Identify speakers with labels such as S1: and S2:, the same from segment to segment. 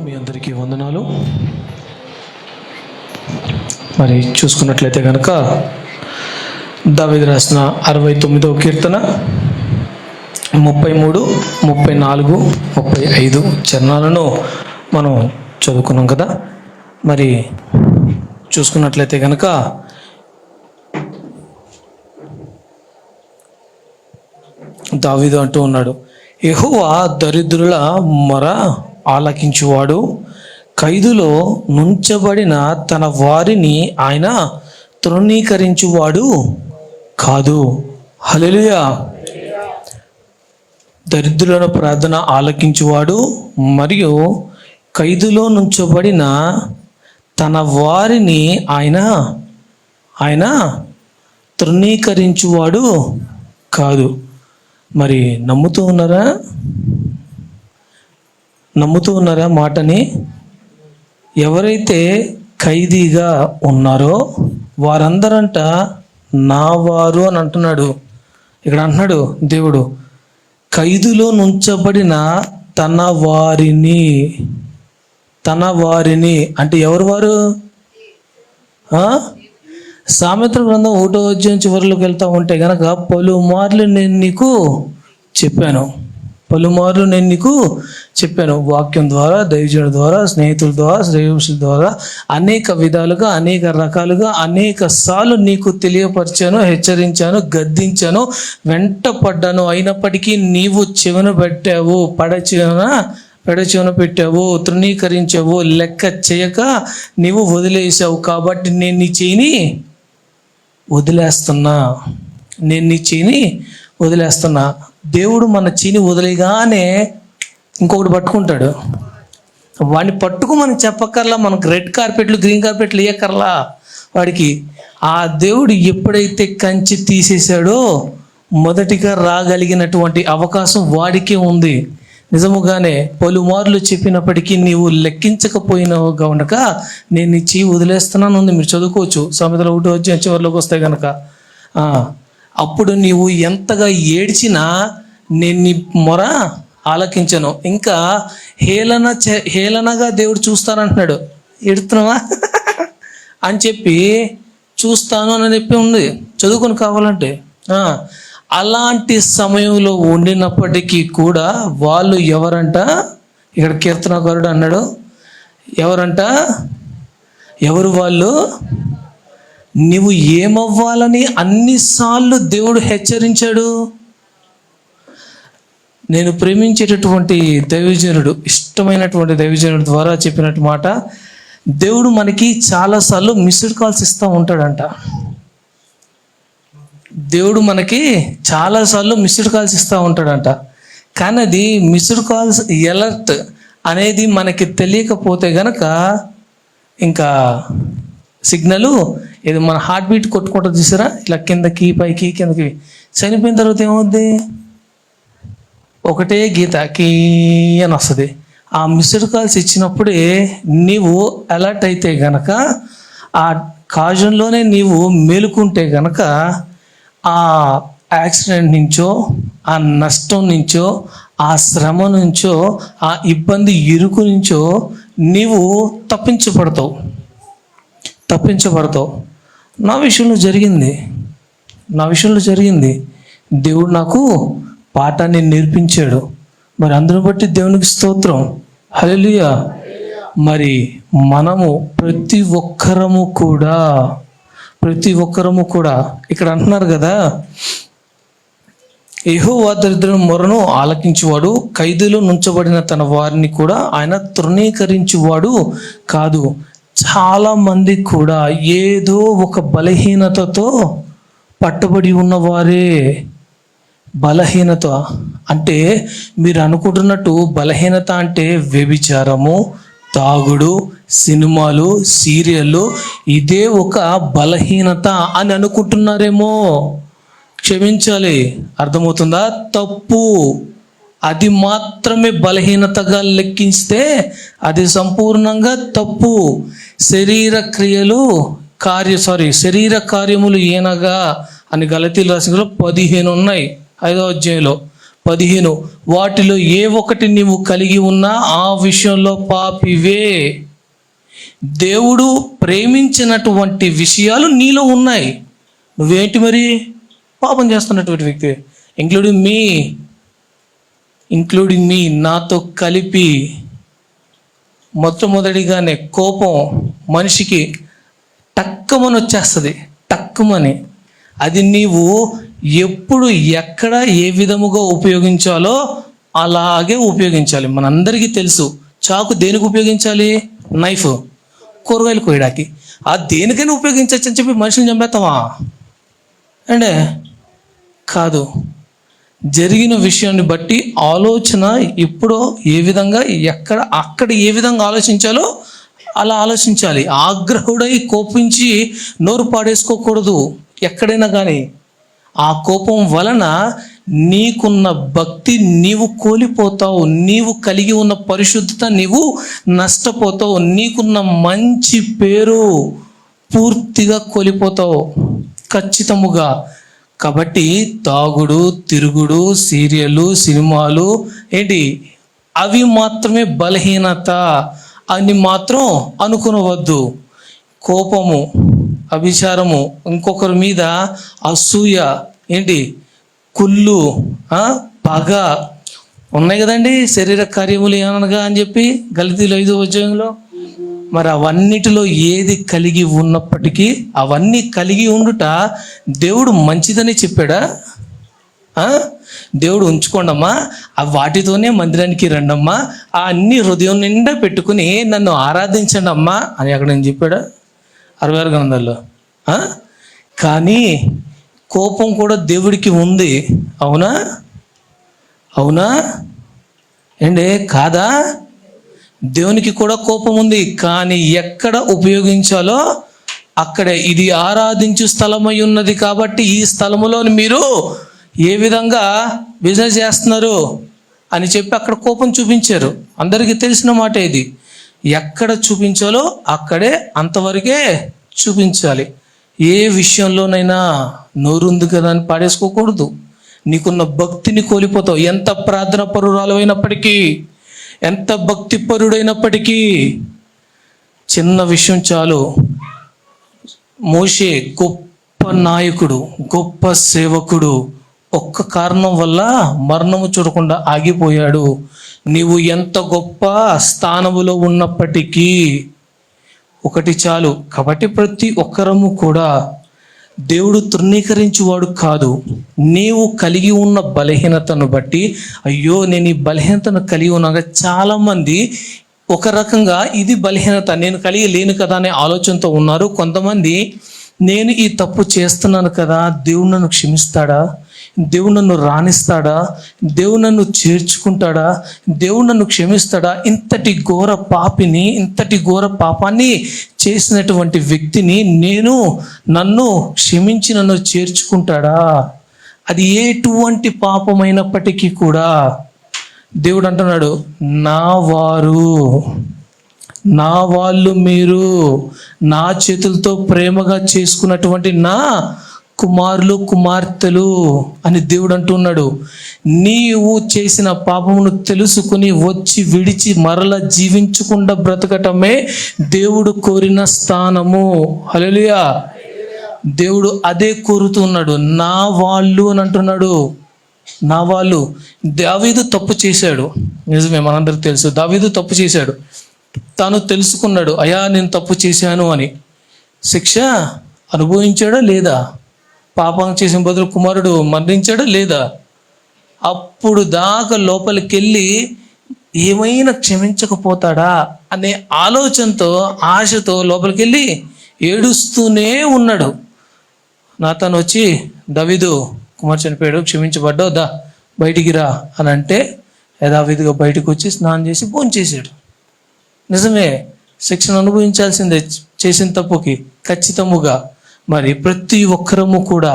S1: మీ అందరికీ వందనాలు. మరి చూసుకున్నట్లయితే కనుక దావీదు రాసిన 69వ కీర్తన 33, 34, 35 చరణాలను మనం చదువుకున్నాం కదా. మరి చూసుకున్నట్లయితే కనుక దావీదు అంటూ ఉన్నాడు, యెహోవా దరిద్రుల మొర ఆలకించువాడు, ఖైదులో నుంచబడిన తన వారిని ఆయన తృణీకరించువాడు కాదు. హల్లెలూయా. దరిద్రుల ప్రార్థన ఆలకించువాడు మరియు ఖైదులో నుంచబడిన తన వారిని ఆయన తృణీకరించువాడు కాదు. మరి నమ్ముతూ ఉన్నారా మాటని? ఎవరైతే ఖైదీగా ఉన్నారో వారందరంట నా వారు అని అంటున్నాడు. ఇక్కడ అంటున్నాడు దేవుడు, ఖైదులో నుంచబడిన తన వారిని అంటే ఎవరు వారు? సామెతల గ్రంథం 1వ అధ్యాయం చివరిలోకి వెళ్తా ఉంటే కనుక పలుమార్లు నేను నీకు చెప్పాను వాక్యం ద్వారా, దైవజనుడి ద్వారా, స్నేహితుల ద్వారా, శ్రేయోసుల ద్వారా అనేక విధాలుగా, అనేక రకాలుగా, అనేక సార్లు నీకు తెలియపరిచాను, హెచ్చరించాను, గద్దించాను, వెంట పడ్డాను. అయినప్పటికీ నీవు చెవిన పెట్టావు, పెడచెవిన పెట్టావు, తృణీకరించావు, లెక్క చేయక నీవు వదిలేసావు. కాబట్టి నేను నీ చేయిని వదిలేస్తున్నా. దేవుడు మన చేయిని వదిలేగానే ఇంకొకటి పట్టుకుంటాడు. వాడిని పట్టుకోమని చెప్పక్కర్లా, మనకు రెడ్ కార్పెట్లు, గ్రీన్ కార్పెట్లు ఇయ్యక్కర్లా వాడికి. ఆ దేవుడు ఎప్పుడైతే కంచి తీసేశాడో మొదటిగా రాగలిగినటువంటి అవకాశం వాడికే ఉంది. నిజముగానే పలుమార్లు చెప్పినప్పటికీ నీవు లెక్కించకపోయినావు కనుక నేను నీ చేయి వదిలేస్తున్నాను ఉంది. మీరు చదువుకోవచ్చు, సామెతల 1వ అధ్యాయం చివరిలోకి వస్తే కనుక. అప్పుడు నీవు ఎంతగా ఏడ్చినా నేను నీ మొర ఆలకించను. ఇంకా హేళనగా దేవుడు చూస్తానంటున్నాడు. ఎడుతున్నావా అని చెప్పి చూస్తాను అని చెప్పి ఉంది, చదువుకొని కావాలంటే. అలాంటి సమయంలో ఉండినప్పటికీ కూడా వాళ్ళు ఎవరంట? ఇక్కడ కీర్తనకారుడు అన్నాడు, ఎవరు వాళ్ళు? నువ్వు ఏమవ్వాలని అన్నిసార్లు దేవుడు హెచ్చరించాడు. నేను ప్రేమించేటటువంటి దైవజనుడు, ఇష్టమైనటువంటి దైవజనుడు ద్వారా చెప్పినట్టు మాట, దేవుడు మనకి చాలాసార్లు మిస్డ్ కాల్స్ ఇస్తూ ఉంటాడంట. దేవుడు మనకి చాలాసార్లు మిస్డ్ కాల్స్ ఇస్తూ ఉంటాడంట. కానీ అది మిస్డ్ కాల్స్ ఎలర్ట్ అనేది మనకి తెలియకపోతే గనక ఇంకా సిగ్నల్ ఏదో మన హార్ట్ బీట్ కొట్టుకుంటుంది చూసారా, ఇలా కిందకి పైకి కిందకి. చనిపోయిన తర్వాత ఏమవుద్ది? ఒకటే గీత కీ అని వస్తుంది. ఆ మిస్డ్ కాల్స్ ఇచ్చినప్పుడే నీవు అలర్ట్ అయితే గనక, ఆ కాజంలోనే నీవు మేలుకుంటే గనక ఆ యాక్సిడెంట్ నుంచో, ఆ నష్టం నుంచో, ఆ శ్రమ నుంచో, ఆ ఇబ్బంది ఇరుకు నుంచో నీవు తప్పించబడతావు. నా విషయంలో జరిగింది. దేవుడు నాకు పాఠాన్ని నేర్పించాడు. మరి అందును బట్టి దేవునికి స్తోత్రం. హల్లెలూయా. మరి మనము ప్రతి ఒక్కరము కూడా ఇక్కడ అంటున్నారు కదా, యెహోవా దరిద్రుల మొరను ఆలకించువాడు, ఖైదులో నుంచబడిన తన వారిని కూడా ఆయన తృణీకరించువాడు కాదు. చాలా మంది కూడా ఏదో ఒక బలహీనతతో పట్టబడి ఉన్నవారే. బలహీనత అంటే మీరు అనుకుంటున్నట్టు బలహీనత అంటే వ్యభిచారము, తాగుడు, సినిమాలు, సీరియళ్ళు, ఇదే ఒక బలహీనత అని అనుకుంటున్నారేమో. క్షమించాలి, అర్థమవుతుందా? తప్పు. అది మాత్రమే బలహీనతగా లెక్కిస్తే అది సంపూర్ణంగా తప్పు. శరీర కార్యములు ఏనగా అని గలతీయుల రాసిన 15 ఉన్నాయి, 5వ అధ్యాయంలో 15. వాటిలో ఏ ఒకటి నీవు కలిగి ఉన్నా ఆ విషయంలో పాపివే. దేవుడు ప్రేమించినటువంటి విషయాలు నీలో ఉన్నాయి. నువ్వేంటి మరి? పాపం చేస్తున్నటువంటి వ్యక్తి. ఇంక్లూడింగ్ మీ, నాతో కలిపి. మొట్టమొదటిగానే కోపం మనిషికి టక్కుమని వచ్చేస్తుంది, టక్కుమని. అది నీవు ఎప్పుడు ఎక్కడ ఏ విధముగా ఉపయోగించాలో అలాగే ఉపయోగించాలి. మనందరికీ తెలుసు, చాకు దేనికి ఉపయోగించాలి? నైఫ్, కూరగాయలు కోయడానికి. ఆ దేనికైనా ఉపయోగించవచ్చు అని చెప్పి మనుషుని చంపేస్తావా అంటే కాదు. జరిగిన విషయాన్ని బట్టి ఆలోచన ఎప్పుడో ఏ విధంగా అక్కడ ఏ విధంగా ఆలోచించాలో అలా ఆలోచించాలి. ఆగ్రహుడై కోపించి నోరు పాడేసుకోకూడదు ఎక్కడైనా కానీ. ఆ కోపం వలన నీకున్న భక్తి నీవు కోల్పోతావు, నీవు కలిగి ఉన్న పరిశుద్ధత నీవు నష్టపోతావు, నీకున్న మంచి పేరు పూర్తిగా కోల్పోతావు ఖచ్చితముగా. కాబట్టి తాగుడు, తిరుగుడు, సీరియళ్ళు, సినిమాలు అవి మాత్రమే బలహీనత అని మాత్రం అనుకునవద్దు. కోపము, అభిచారము, ఇంకొకరి మీద అసూయ, కుళ్ళు, పగ ఉన్నాయి కదండి. శరీర కార్యములు ఏమనగా అని చెప్పి గలతీయుల 5వ అధ్యాయంలో. మరి అవన్నిటిలో ఏది కలిగి ఉన్నప్పటికీ అవన్నీ కలిగి ఉండుట దేవుడు మంచిదని చెప్పాడా? దేవుడు ఉంచుకోండమ్మా, వాటితోనే మందిరానికి రండమ్మా, ఆ అన్ని హృదయం నిండా పెట్టుకుని నన్ను ఆరాధించండి అమ్మా అని అక్కడ నేను చెప్పాడా? 66 గ్రంథాల్లో. కానీ కోపం కూడా దేవుడికి ఉంది, అవునా? కాదా? దేవునికి కూడా కోపం ఉంది. కానీ ఎక్కడ ఉపయోగించాలో అక్కడే. ఇది ఆరాధించు స్థలమై ఉన్నది కాబట్టి ఈ స్థలములో మీరు ఏ విధంగా బిజినెస్ చేస్తున్నారు అని చెప్పి అక్కడ కోపం చూపించారు. అందరికీ తెలిసిన మాట ఇది. ఎక్కడ చూపించాలో అక్కడే అంతవరకే చూపించాలి. ఏ విషయంలోనైనా నోరుంది కదా అని పాడేసుకోకూడదు. నీకున్న భక్తిని కోల్పోతావు. ఎంత ప్రార్థన పరురాలు అయినప్పటికీ, ఎంత భక్తి పరుడైనప్పటికీ. చిన్న విషయం చాలు. మోషే గొప్ప నాయకుడు, గొప్ప సేవకుడు, ఒక్క కారణం వల్ల మరణము చూడకుండా ఆగిపోయాడు. నీవు ఎంత గొప్ప స్థానములో ఉన్నప్పటికీ ఒకటి చాలు. కాబట్టి ప్రతి ఒక్కరము కూడా దేవుడు తృణీకరించేవాడు కాదు. నీవు కలిగి ఉన్న బలహీనతను బట్టి, అయ్యో నేను ఈ బలహీనతను కలిగి ఉన్నాగా, చాలామంది ఒక రకంగా ఇది బలహీనత నేను కలిగి లేను కదా అనే ఆలోచనతో ఉన్నారు. కొంతమంది నేను ఈ తప్పు చేస్తున్నాను కదా, దేవుడు నన్ను క్షమిస్తాడా, దేవుడు నన్ను రాణిస్తాడా, దేవుడు నన్ను చేర్చుకుంటాడా, దేవుడు నన్ను క్షమిస్తాడా, ఇంతటి ఘోర పాపిని, ఇంతటి ఘోర పాపాన్ని చేసినటువంటి వ్యక్తిని నన్ను క్షమించి నన్ను చేర్చుకుంటాడా? అది ఎటువంటి పాపమైనప్పటికీ కూడా దేవుడు అంటున్నాడు, నా వాళ్ళు మీరు, నా చేతులతో ప్రేమగా చేసుకున్నటువంటి నా కుమారులు కుమార్తెలు అని దేవుడు అంటున్నాడు. నీవు చేసిన పాపమును తెలుసుకుని వచ్చి విడిచి మరల జీవించకుండా బ్రతకటమే దేవుడు కోరిన స్థానము. హల్లెలూయా. దేవుడు అదే కోరుతున్నాడు. నా వాళ్ళు అని అంటున్నాడు. నా వాళ్ళు. దావీదు తప్పు చేశాడు, నిజమే, మనందరికి తెలుసు. దావీదు తప్పు చేశాడు. తాను తెలుసుకున్నాడు, అయ్యా నేను తప్పు చేశాను అని. శిక్ష అనుభవించాడా లేదా? పాపం చేసిన బదులు కుమారుడు మరణించాడా లేదా? అప్పుడు దాకా లోపలికి వెళ్ళి ఏమైనా క్షమించకపోతాడా అనే ఆలోచనతో, ఆశతో లోపలికి వెళ్ళి ఏడుస్తూనే ఉన్నాడు. నాతాను వచ్చి, దావీదు కుమారు చనిపోయాడు, క్షమించబడ్డావు, దా బయటికి రా అని అంటే యథావిధిగా బయటకు వచ్చి స్నానం చేసి భోంచేసాడు. నిజమే, శిక్షను అనుభవించాల్సిందే చేసిన తప్పుకి ఖచ్చితముగా. మరి ప్రతి ఒక్కరము కూడా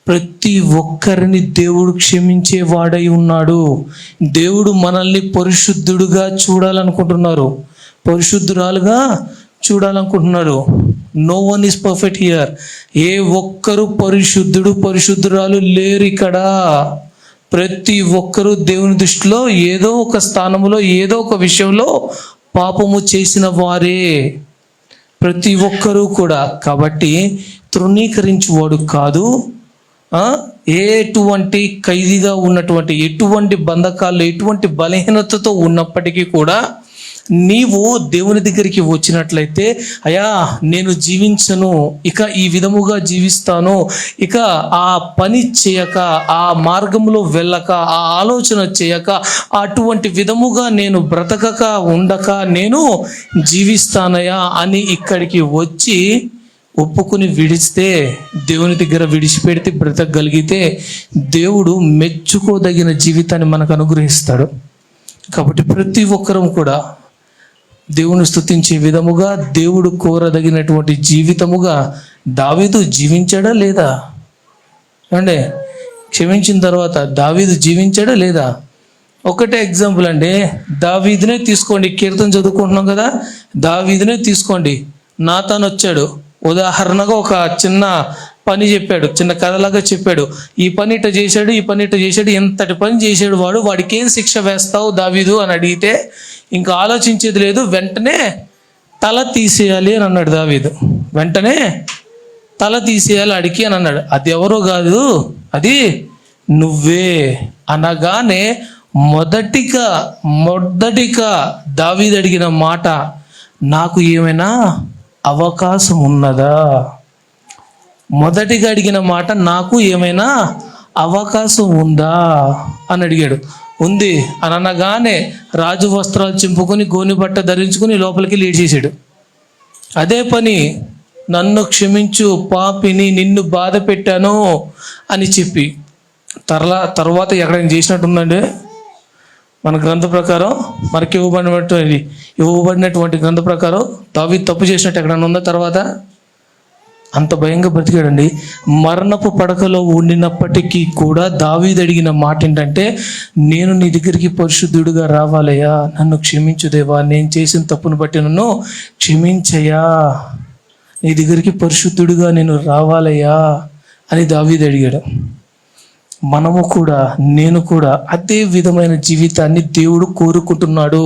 S1: ప్రతి ఒక్కరిని దేవుడు క్షమించేవాడై ఉన్నాడు. దేవుడు మనల్ని పరిశుద్ధుడుగా చూడాలనుకుంటున్నారు, పరిశుద్ధురాలుగా చూడాలనుకుంటున్నారు. No one is perfect here. ఏ ఒక్కరు పరిశుద్ధురాలు లేరు ఇక్కడ. ప్రతి ఒక్కరూ దేవుని దృష్టిలో ఏదో ఒక స్థానంలో ఏదో ఒక విషయంలో పాపము చేసిన వారే ప్రతి ఒక్కరూ కూడా. కాబట్టి తృణీకరించువాడు కాదు. ఎటువంటి ఖైదీగా ఉన్నటువంటి, ఎటువంటి బంధకాల్లో, ఎటువంటి బలహీనతతో ఉన్నప్పటికీ కూడా నీవు దేవుని దగ్గరికి వచ్చినట్లయితే, అయ్యా నేను జీవించను, ఇక ఈ విధముగా జీవిస్తాను, ఇక ఆ పని చేయక, ఆ మార్గంలో వెళ్ళక, ఆ ఆలోచన చేయక, అటువంటి విధముగా నేను బ్రతకక ఉండక నేను జీవిస్తానయా అని ఇక్కడికి వచ్చి ఒప్పుకుని విడిస్తే, దేవుని దగ్గర విడిచిపెడితే, బ్రతకగలిగితే దేవుడు మెచ్చుకోదగిన జీవితాన్ని మనకు అనుగ్రహిస్తాడు. కాబట్టి ప్రతి ఒక్కరం కూడా దేవుని స్తుతించే విధముగా, దేవుడు కోరదగినటువంటి జీవితముగా దావీదు జీవించాడా లేదా? అంటే క్షమించిన తర్వాత దావీదు జీవించాడా లేదా? ఒకటే ఎగ్జాంపుల్ అండి, దావీదునే తీసుకోండి. కీర్తన చదువుకుంటున్నాం కదా, దావీదునే తీసుకోండి. నాతాను వచ్చాడు, ఉదాహరణగా ఒక చిన్న పని చెప్పాడు, చిన్న కథలాగా చెప్పాడు. ఈ పని ఇట్ట చేశాడు, ఈ పని ఇట్ట చేశాడు, ఎంతటి పని చేశాడు వాడు, వాడికి ఏం శిక్ష వేస్తావు దావీదు అని అడిగితే ఇంకా ఆలోచించేది లేదు, వెంటనే తల తీసేయాలి అని అన్నాడు దావీదు. వెంటనే తల తీసేయాలి అడిగి అని అన్నాడు. అది ఎవరో కాదు, అది నువ్వే అనగానే మొదటిగా దావీదు అడిగిన మాట, నాకు ఏమైనా అవకాశం ఉన్నదా? మొదటిగా అడిగిన మాట, నాకు ఏమైనా అవకాశం ఉందా అని అడిగాడు. ఉంది అని అనగానే రాజు వస్త్రాలు చింపుకొని, గోని బట్ట ధరించుకుని లోపలికి లీడ్ చేశాడు. అదే పని, నన్ను క్షమించు పాపిని, నిన్ను బాధ పెట్టాను అని చెప్పి తర్వాత ఎక్కడైనా చేసినట్టుందండి? మన గ్రంథ ప్రకారం, మనకి ఇవ్వబడినటువంటి గ్రంథ ప్రకారం దావీదు తప్పు చేసినట్టు ఎక్కడైనా ఉందా? తర్వాత అంత భయంగా బ్రతికాడండి. మరణపు పడకలో ఉండినప్పటికీ కూడా దావీదు అడిగిన మాట ఏంటంటే, నేను నీ దగ్గరికి పరిశుద్ధుడిగా రావాలయ్యా, నన్ను క్షమించు దేవా, నేను చేసిన తప్పును బట్టి నన్ను క్షమించయ్యా, నీ దగ్గరికి పరిశుద్ధుడిగా నేను రావాలయ్యా అని దావీదు అడిగాడు. మనము కూడా, నేను కూడా అదే విధమైన జీవితాన్ని దేవుడు కోరుకుంటున్నాడు.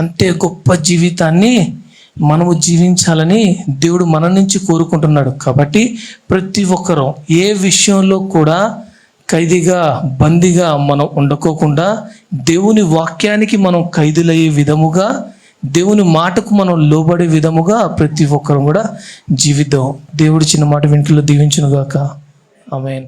S1: అంతే గొప్ప జీవితాన్ని మనము జీవించాలని దేవుడు మన నుంచి కోరుకుంటున్నాడు. కాబట్టి ప్రతి ఒక్కరూ ఏ విషయంలో కూడా ఖైదీగా, బందీగా మనం ఉండకోకుండా, దేవుని వాక్యానికి మనం ఖైదీలయ్యే విధముగా, దేవుని మాటకు మనం లోబడే విధముగా ప్రతి ఒక్కరూ కూడా జీవిద్దాం. దేవుడు చిన్న మాట వెనుకలో దీవించునుగాక. ఆమేన్.